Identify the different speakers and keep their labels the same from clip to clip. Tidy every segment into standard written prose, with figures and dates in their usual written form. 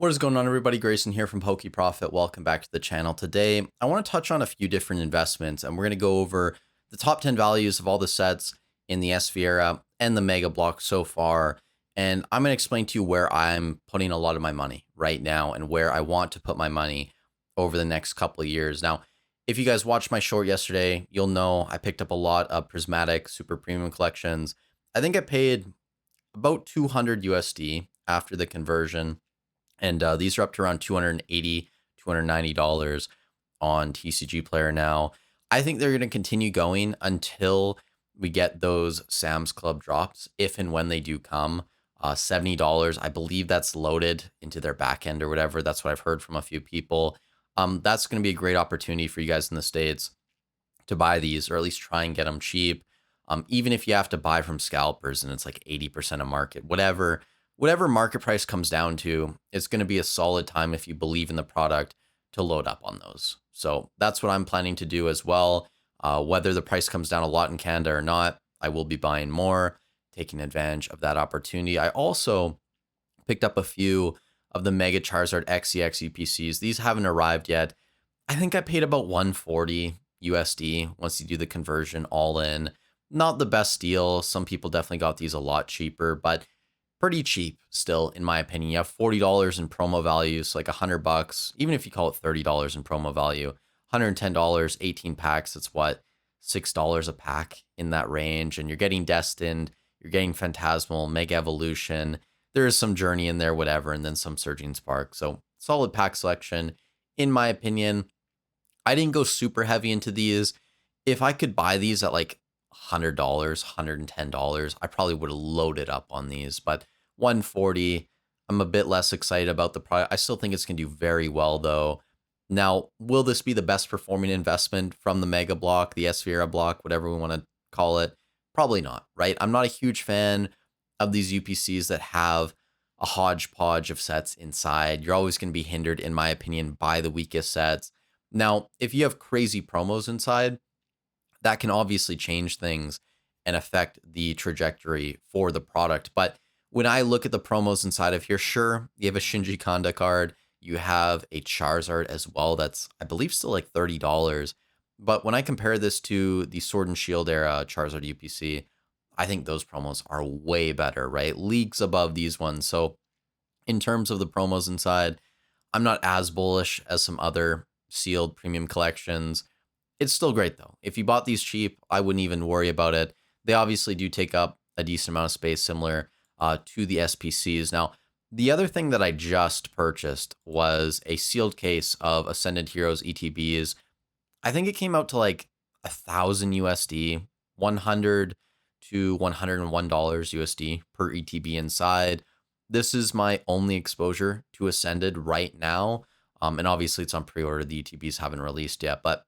Speaker 1: What is going on, everybody? Grayson here from Poke Profit. Welcome back to the channel. Today, I want to touch on a few different investments, and we're going to go over the top 10 values of all the sets in the SV era and the Mega Block so far. And I'm going to explain to you where I'm putting a lot of my money right now and where I want to put my money over the next couple of years. Now, if you guys watched my short yesterday, you'll know I picked up a lot of prismatic super premium collections. I think I paid about 200 USD after the conversion, and these are up to around $280, $290 on TCG Player now. I think they're going to continue going until we get those Sam's Club drops, if and when they do come. $70, I believe that's loaded into their back end or whatever. That's what I've heard from a few people. That's going to be a great opportunity for you guys in the States to buy these, or at least try and get them cheap. Even if you have to buy from scalpers and it's like 80% of market, whatever market price comes down to, it's going to be a solid time if you believe in the product to load up on those. So that's what I'm planning to do as well. Whether the price comes down a lot in Canada or not, I will be buying more, taking advantage of that opportunity. I also picked up a few of the Mega Charizard XEX UPCs. These haven't arrived yet. I think I paid about 140 USD once you do the conversion all in. Not the best deal. Some people definitely got these a lot cheaper, but pretty cheap still, in my opinion. You have $40 in promo value, so like $100, even if you call it $30 in promo value, $110, 18 packs. That's what, $6 a pack in that range. And you're getting Destined, you're getting Phantasmal, Mega Evolution. There is some Journey in there, whatever, and then some Surging Spark. So solid pack selection, in my opinion. I didn't go super heavy into these. If I could buy these at like $100, $110, I probably would have loaded up on these. But 140, I'm a bit less excited about the product. I still think it's going to do very well, though. Now, will this be the best performing investment from the Mega Block, the Sphera block, whatever we want to call it? Probably not, right? I'm not a huge fan of these UPCs that have a hodgepodge of sets inside. You're always going to be hindered, in my opinion, by the weakest sets. Now, if you have crazy promos inside, that can obviously change things and affect the trajectory for the product. But when I look at the promos inside of here, sure, you have a Shinji Kanda card, you have a Charizard as well. That's, I believe, still like $30. But when I compare this to the Sword and Shield era Charizard UPC, I think those promos are way better, right? Leagues above these ones. So in terms of the promos inside, I'm not as bullish as some other sealed premium collections. It's still great, though. If you bought these cheap, I wouldn't even worry about it. They obviously do take up a decent amount of space, similar to the SPCs. Now, the other thing that I just purchased was a sealed case of Ascended Heroes ETBs. I think it came out to like 1,000 USD, 100 to $101 USD per ETB inside. This is my only exposure to Ascended right now. And obviously it's on pre-order. The ETBs haven't released yet, but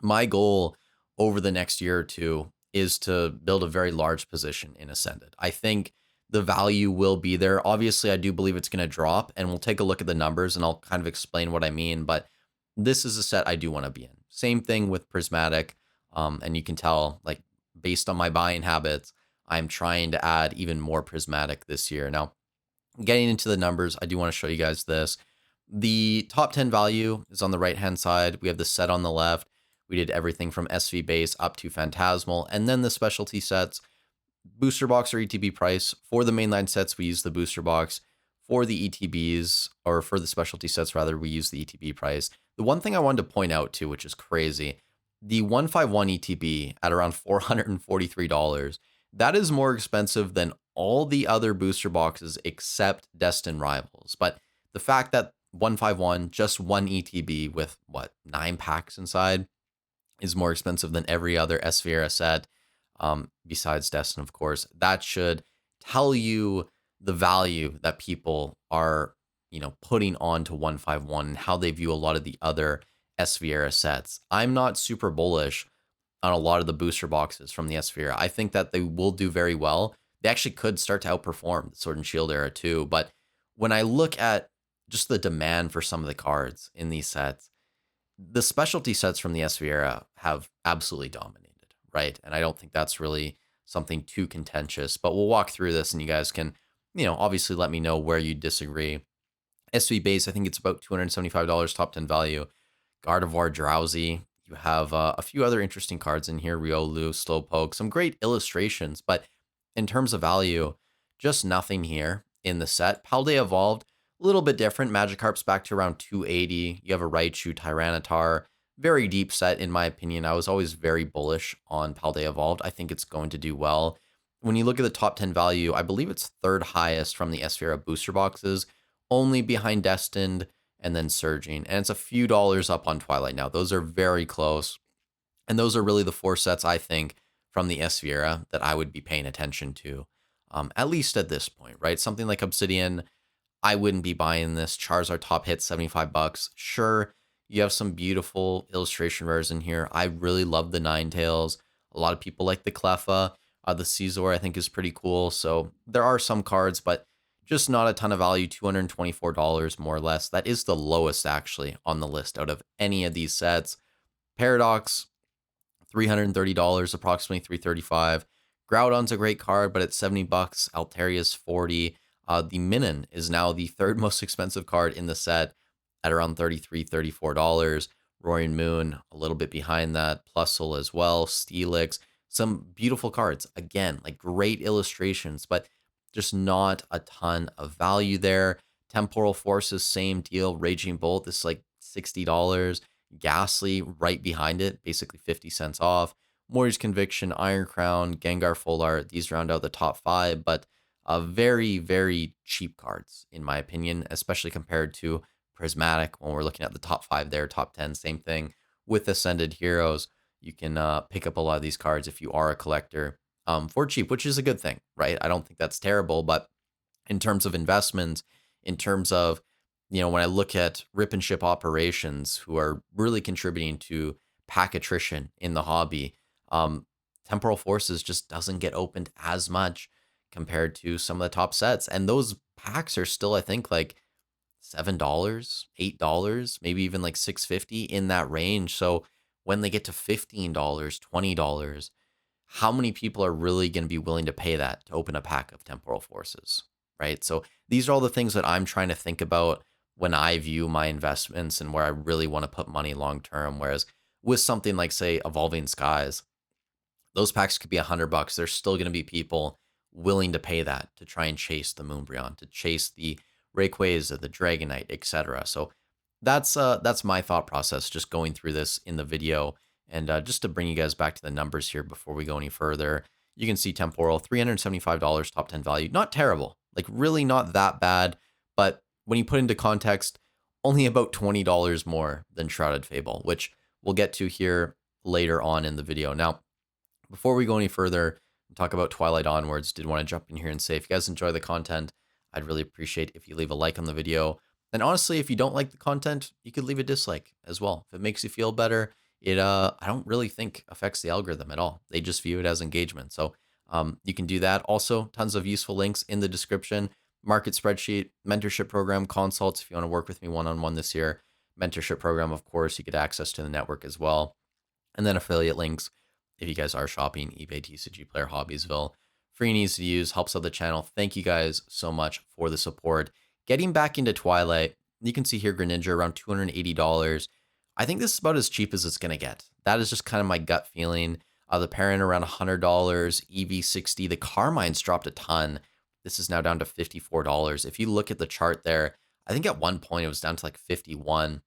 Speaker 1: my goal over the next year or two is to build a very large position in Ascended. I think the value will be there. Obviously, I do believe it's going to drop, and we'll take a look at the numbers and I'll kind of explain what I mean, but this is a set I do want to be in. Same thing with Prismatic. And you can tell, like, based on my buying habits, I'm trying to add even more Prismatic this year. Now, getting into the numbers, I do want to show you guys this. The top 10 value is on the right-hand side. We have the set on the left. We did everything from SV base up to Phantasmal, and then the specialty sets, booster box or ETB price. For the mainline sets, we use the booster box. For the ETBs, or for the specialty sets rather, we use the ETB price. The one thing I wanted to point out too, which is crazy, the 151 ETB at around $443, that is more expensive than all the other booster boxes except Destined Rivals. But the fact that 151, just one ETB with what, 9 packs inside, is more expensive than every other Sphera set, besides Destin, of course, that should tell you the value that people are, putting on to 151 and how they view a lot of the other Sphera sets. I'm not super bullish on a lot of the booster boxes from the Sphera. I think that they will do very well. They actually could start to outperform the Sword and Shield era too. But when I look at just the demand for some of the cards in these sets, the specialty sets from the SV era have absolutely dominated, right? And I don't think that's really something too contentious, but we'll walk through this and you guys can, obviously let me know where you disagree. SV base, I think it's about $275 top 10 value. Gardevoir Drowsy. You have a few other interesting cards in here, Riolu, Slowpoke, some great illustrations, but in terms of value, just nothing here in the set. Paldea Evolved, a little bit different. Magikarp's back to around 280. You have a Raichu, Tyranitar. Very deep set, in my opinion. I was always very bullish on Paldea Evolved. I think it's going to do well. When you look at the top 10 value, I believe it's third highest from the Esfera booster boxes, only behind Destined and then Surging. And it's a few dollars up on Twilight now. Those are very close. And those are really the four sets, I think, from the Esfera that I would be paying attention to, at least at this point, right? Something like Obsidian, I wouldn't be buying this. Charizard top hit, $75. Sure, you have some beautiful illustration rares in here. I really love the Ninetales. A lot of people like the Cleffa. The Caesar, I think, is pretty cool. So there are some cards, but just not a ton of value, $224 more or less. That is the lowest actually on the list out of any of these sets. Paradox, $330, approximately 335. Groudon's a great card, but it's 70 bucks. Altaria's 40. The Minun is now the third most expensive card in the set at around $33, $34. Roaring Moon, a little bit behind that. Plusle as well. Steelix, some beautiful cards. Again, like great illustrations, but just not a ton of value there. Temporal Forces, same deal. Raging Bolt, this is like $60. Ghastly right behind it, basically 50 cents off. Warrior's Conviction, Iron Crown, Gengar Full Art, these round out the top five, but very, very cheap cards, in my opinion, especially compared to Prismatic when we're looking at the top five there, top 10, same thing. With Ascended Heroes, you can pick up a lot of these cards if you are a collector for cheap, which is a good thing, right? I don't think that's terrible, but in terms of investments, in terms of, when I look at rip and ship operations who are really contributing to pack attrition in the hobby, Temporal Forces just doesn't get opened as much compared to some of the top sets. And those packs are still, I think, like $7, $8, maybe even like $6.50 in that range. So when they get to $15, $20, how many people are really going to be willing to pay that to open a pack of Temporal Forces, right? So these are all the things that I'm trying to think about when I view my investments and where I really want to put money long term. Whereas with something like, say, Evolving Skies, those packs could be $100. There's still going to be people willing to pay that to try and chase the Moonbryon, to chase the Rayquaza, the Dragonite, etc. So that's my thought process, just going through this in the video. And just to bring you guys back to the numbers here before we go any further, you can see Temporal, $375 top 10 value. Not terrible, like really not that bad. But when you put into context, only about $20 more than Shrouded Fable, which we'll get to here later on in the video. Now, before we go any further and talk about Twilight onwards, did want to jump in here and say, if you guys enjoy the content, I'd really appreciate if you leave a like on the video. And honestly, if you don't like the content, you could leave a dislike as well. If it makes you feel better, it I don't really think affects the algorithm at all. They just view it as engagement. So you can do that. Also, tons of useful links in the description. Market spreadsheet, mentorship program, consults if you want to work with me one-on-one this year. Mentorship program, of course, you get access to the network as well. And then affiliate links if you guys are shopping, eBay, TCG Player, Hobbiesville. Free and easy to use, helps out the channel. Thank you guys so much for the support. Getting back into Twilight, you can see here Greninja around $280. I think this is about as cheap as it's going to get. That is just kind of my gut feeling. The Parent around $100, EV60. The Carmine's dropped a ton. This is now down to $54. If you look at the chart there, I think at one point it was down to like 51.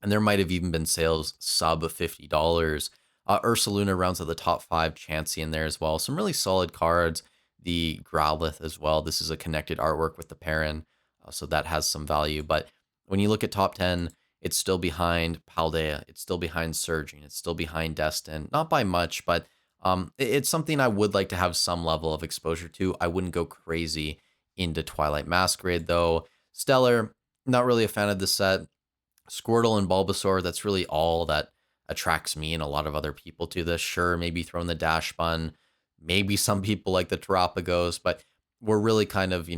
Speaker 1: And there might have even been sales sub $50. Ursaluna rounds out the top five. Chansey in there as well. Some really solid cards. The Growlithe as well. This is a connected artwork with the Perrin, so that has some value. But when you look at top 10, it's still behind Paldea. It's still behind Surging. It's still behind Destin. Not by much, but it's something I would like to have some level of exposure to. I wouldn't go crazy into Twilight Masquerade, though. Stellar, not really a fan of the set. Squirtle and Bulbasaur, that's really all that attracts me and a lot of other people to this. Sure, maybe throw in the Dash Bun. Maybe some people like the Terapagos, but we're really kind of,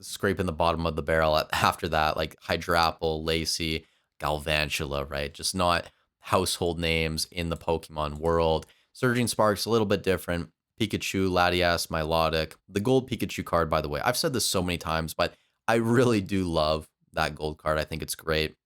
Speaker 1: scraping the bottom of the barrel after that, like Hydrapple, Lacey, Galvantula, right? Just not household names in the Pokemon world. Surging Spark's a little bit different. Pikachu, Latias, Milotic. The gold Pikachu card, by the way, I've said this so many times, but I really do love that gold card. I think it's great.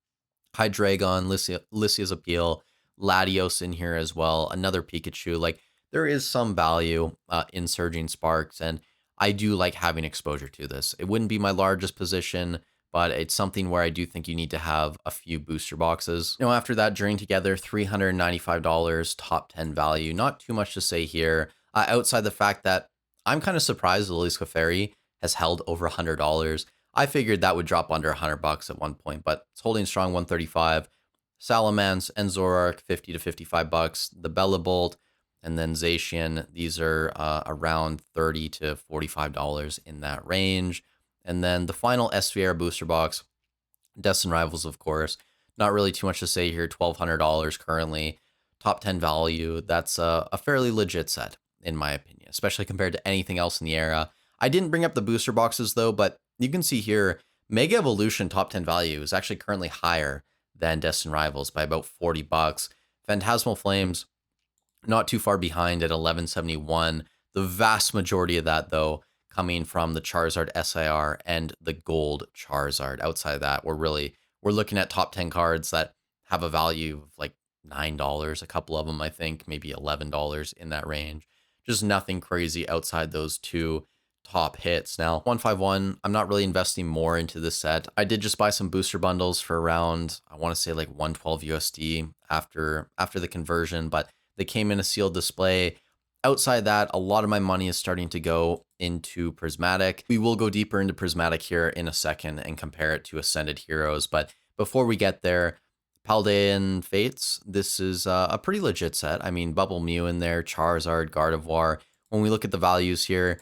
Speaker 1: Hydreigon, Lysia's Appeal, Latios in here as well. Another Pikachu. Like there is some value in Surging Sparks, and I do like having exposure to this. It wouldn't be my largest position, but it's something where I do think you need to have a few booster boxes. After that, journey together, $395, top 10 value. Not too much to say here, outside the fact that I'm kind of surprised the Elise Clefairy has held over $100. I figured that would drop under $100 at one point, but it's holding strong, 135. Salamence and Zoroark, 50 to $55. The Bellabolt and then Zacian, these are around $30 to $45 in that range. And then the final SVR booster box, Destined Rivals, of course. Not really too much to say here, $1,200 currently. Top 10 value. That's a fairly legit set, in my opinion, especially compared to anything else in the era. I didn't bring up the booster boxes, though, but you can see here, Mega Evolution top 10 value is actually currently higher than Destined Rivals by about $40. Phantasmal Flames, not too far behind at $11.71. The vast majority of that, though, coming from the Charizard SIR and the Gold Charizard. Outside of that, we're looking at top 10 cards that have a value of like $9, a couple of them, I think, maybe $11 in that range. Just nothing crazy outside those two top hits. Now, 151, I'm not really investing more into this set. I did just buy some booster bundles for around, I want to say like 112 USD after the conversion, but they came in a sealed display. Outside that, a lot of my money is starting to go into Prismatic. We will go deeper into Prismatic here in a second and compare it to Ascended Heroes. But before we get there, Paldean Fates, this is a pretty legit set. I mean, Bubble Mew in there, Charizard, Gardevoir. When we look at the values here,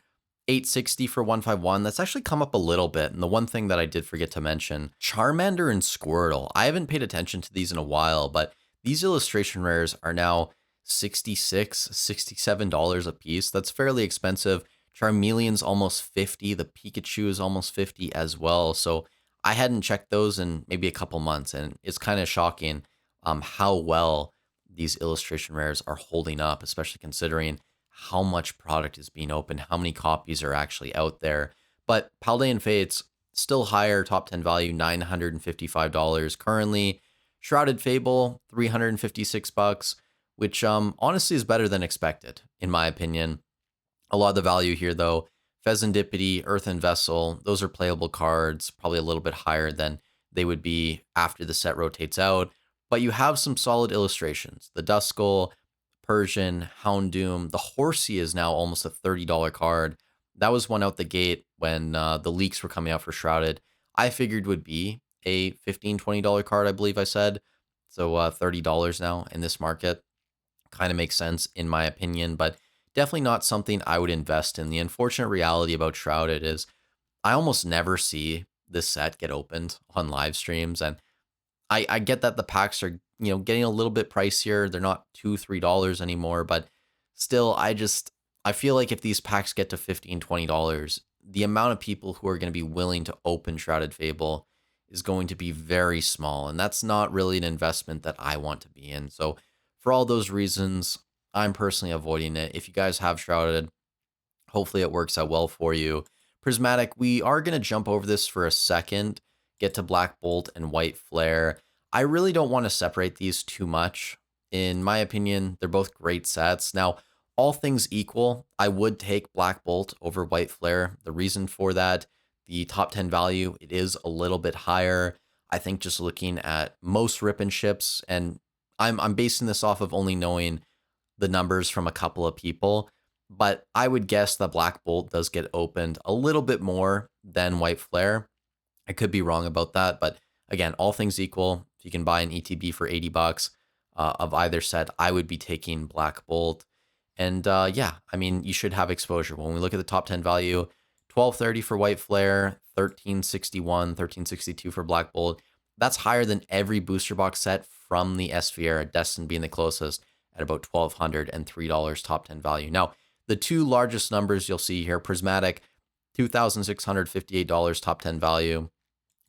Speaker 1: 860 for 151, that's actually come up a little bit. And the one thing that I did forget to mention, Charmander and Squirtle. I haven't paid attention to these in a while, but these illustration rares are now $66, $67 a piece. That's fairly expensive. Charmeleon's almost 50. The Pikachu is almost 50 as well. So I hadn't checked those in maybe a couple months, and it's kind of shocking how well these illustration rares are holding up, especially considering how much product is being opened, how many copies are actually out there. But Paldean Fates, still higher, top 10 value, $955 currently. Shrouded Fable, $356, which honestly is better than expected, in my opinion. A lot of the value here, though, Fezandipity, Earthen Vessel, those are playable cards, probably a little bit higher than they would be after the set rotates out. But you have some solid illustrations. The Duskull, Persian, Houndoom, the Horsey is now almost a $30 card. That was one out the gate when the leaks were coming out for Shrouded. I figured would be a $15, $20 card, I believe I said. So $30 now in this market. Kind of makes sense in my opinion, but definitely not something I would invest in. The unfortunate reality about Shrouded is I almost never see this set get opened on live streams. And I get that the packs are, getting a little bit pricier. They're not $2, $3 anymore, but still, I feel like if these packs get to $15, $20, the amount of people who are going to be willing to open Shrouded Fable is going to be very small. And that's not really an investment that I want to be in. So for all those reasons, I'm personally avoiding it. If you guys have Shrouded, hopefully it works out well for you. Prismatic, we are going to jump over this for a second, get to Black Bolt and White Flare. I really don't want to separate these too much. In my opinion, they're both great sets. Now, all things equal, I would take Black Bolt over White Flare. The reason for that, the top 10 value, it is a little bit higher. I think just looking at most rip and ships, and I'm basing this off of only knowing the numbers from a couple of people, but I would guess that Black Bolt does get opened a little bit more than White Flare. I could be wrong about that, but again, all things equal, if you can buy an ETB for $80 of either set, I would be taking Black Bolt. And yeah, I mean, you should have exposure. When we look at the top 10 value, $12.30 for White Flare, $13.61, $13.62 for Black Bolt. That's higher than every booster box set from the SVR, Destined being the closest at about $1,203 top 10 value. Now, the two largest numbers you'll see here, Prismatic, $2,658 top 10 value.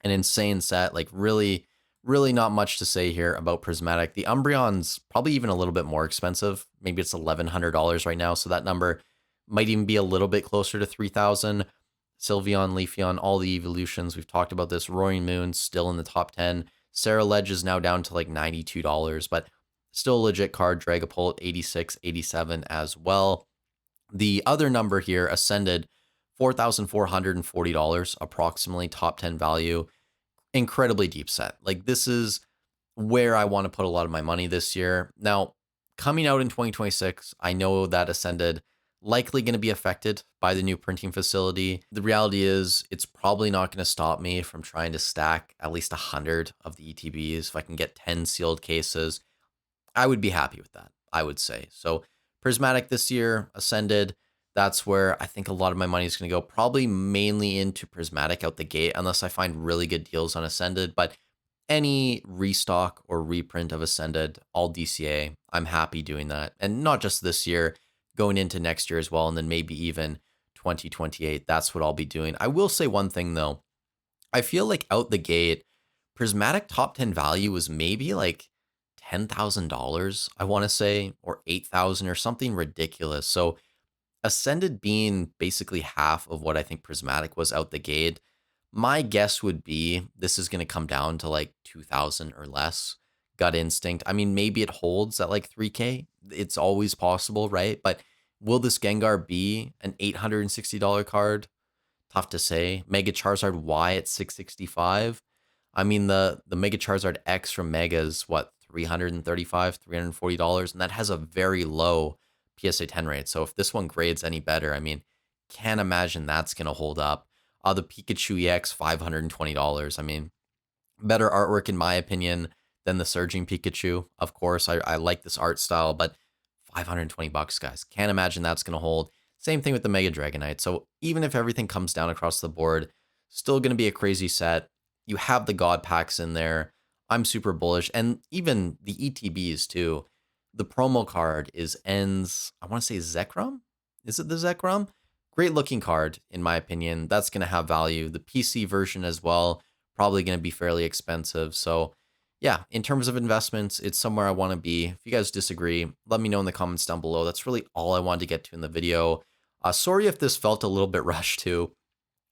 Speaker 1: An insane set, like really not much to say here about Prismatic. The Umbreon's probably even a little bit more expensive. Maybe it's $1,100 right now, so that number might even be a little bit closer to $3,000. Sylveon, Leafeon, all the evolutions. We've talked about this. Roaring Moon still in the top 10. Sarah Ledge is now down to like $92, but still a legit card. Dragapult, 86, 87 as well. The other number here, Ascended, $4,440, approximately top 10 value. Incredibly deep set. Like, this is where I want to put a lot of my money this year. Now, coming out in 2026, I know that Ascended likely going to be affected by the new printing facility. The reality is it's probably not going to stop me from trying to stack at least 100 of the ETBs. If I can get 10 sealed cases, I would be happy with that, I would say. So Prismatic this year, Ascended, that's where I think a lot of my money is going to go, probably mainly into Prismatic out the gate, unless I find really good deals on Ascended. But any restock or reprint of Ascended, all DCA, I'm happy doing that. And not just this year, going into next year as well, and then maybe even 2028. That's what I'll be doing. I will say one thing though. I feel like out the gate, Prismatic top 10 value was maybe like $10,000, I want to say, or 8,000 or something ridiculous. So Ascended being basically half of what I think Prismatic was out the gate, my guess would be this is going to come down to like 2,000 or less. Gut instinct. I mean, maybe it holds at like 3K. It's always possible, right? But will this Gengar be an $860 card? Tough to say. Mega Charizard Y at 665. I mean, the Mega Charizard X from Mega is what, $335, $340, and that has a very low PSA 10 rate. So if this one grades any better, I mean, can't imagine that's gonna hold up. The Pikachu EX, $520. I mean, better artwork in my opinion than the Surging Pikachu. Of course, I like this art style, but 520 bucks, guys. Can't imagine that's gonna hold. Same thing with the Mega Dragonite. So even if everything comes down across the board, still gonna be a crazy set. You have the God packs in there. I'm super bullish. And even the ETBs too. The promo card is ends, I want to say Zekrom? Is it the Zekrom? Great looking card, in my opinion. That's going to have value. The PC version as well, probably going to be fairly expensive. So yeah, in terms of investments, it's somewhere I want to be. If you guys disagree, let me know in the comments down below. That's really all I wanted to get to in the video. Sorry if this felt a little bit rushed too.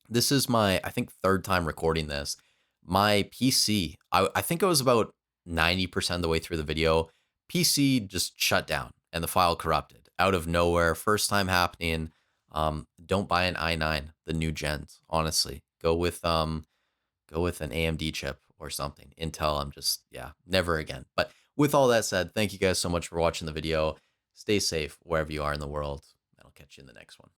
Speaker 1: This is my, I think, third time recording this. My PC, I think I was about 90% of the way through the video. PC just shut down and the file corrupted out of nowhere. First time happening. Don't buy an i9, the new gens, honestly. Go with an AMD chip or something. Intel, I'm just, yeah, never again. But with all that said, thank you guys so much for watching the video. Stay safe wherever you are in the world, and I'll catch you in the next one.